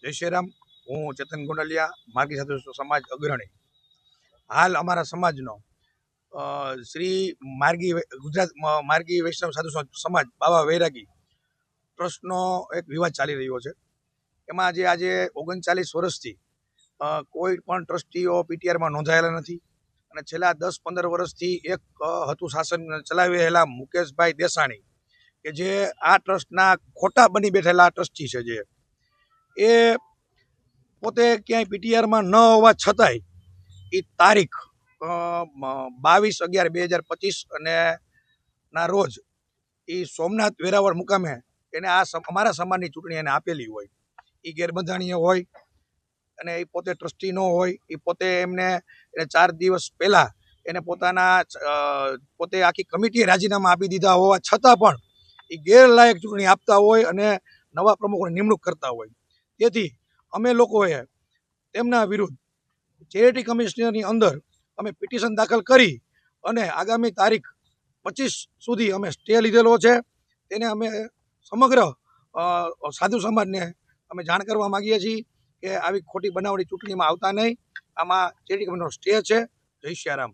જય શ્રી રામ। હું ચેતન ગોંડલિયા, માર્ગી સાધુ સમાજ અગ્રણી। હાલ અમારા સમાજનો શ્રી માર્ગી ગુજરાત માર્ગી વૈષ્ણવ સાધુ સમાજ બાવા વૈરાગી ટ્રસ્ટનો એક વિવાદ ચાલી રહ્યો છે। એમાં આજે 39 વર્ષથી કોઈ પણ ટ્રસ્ટીઓ પીટીઆરમાં નોંધાયેલા નથી અને છેલ્લા 10-15 વર્ષથી એક હતું શાસન ચલાવી રહેલા મુકેશભાઈ દેસાણી કે જે આ ટ્રસ્ટના ખોટા બની બેઠેલા ટ્રસ્ટી છે। જે એ પોતે ક્યાંય પીટીઆરમાં ન હોવા છતાંય એ તારીખ 22/11/2025 અને ના રોજ એ સોમનાથ વેરાવળ મુકામે એને અમારા સમાજની ચૂંટણી એને આપેલી હોય, એ ગેરબંધારણીય હોય અને એ પોતે ટ્રસ્ટી ન હોય। એ પોતે એને 4 દિવસ પહેલા એને પોતે આખી કમિટીએ રાજીનામા આપી દીધા હોવા છતાં પણ એ ગેરલાયક ચૂંટણી આપતા હોય અને નવા પ્રમુખોની નિમણૂક કરતા હોય। તેથી અમે લોકોએ તેમના વિરુદ્ધ ચેરિટી કમિશનરની અંદર અમે પિટિશન દાખલ કરી અને આગામી તારીખ 25 સુધી અમે સ્ટે લીધેલો છે। તેને અમે સમગ્ર સાધુ સમાજને અમે જાણ કરવા માંગીએ છીએ કે આવી ખોટી બનાવટી ચૂંટણીમાં આવતા નહીં। આમાં ચેરિટી કમિશનનો સ્ટે છે। જય શ્રી રામ।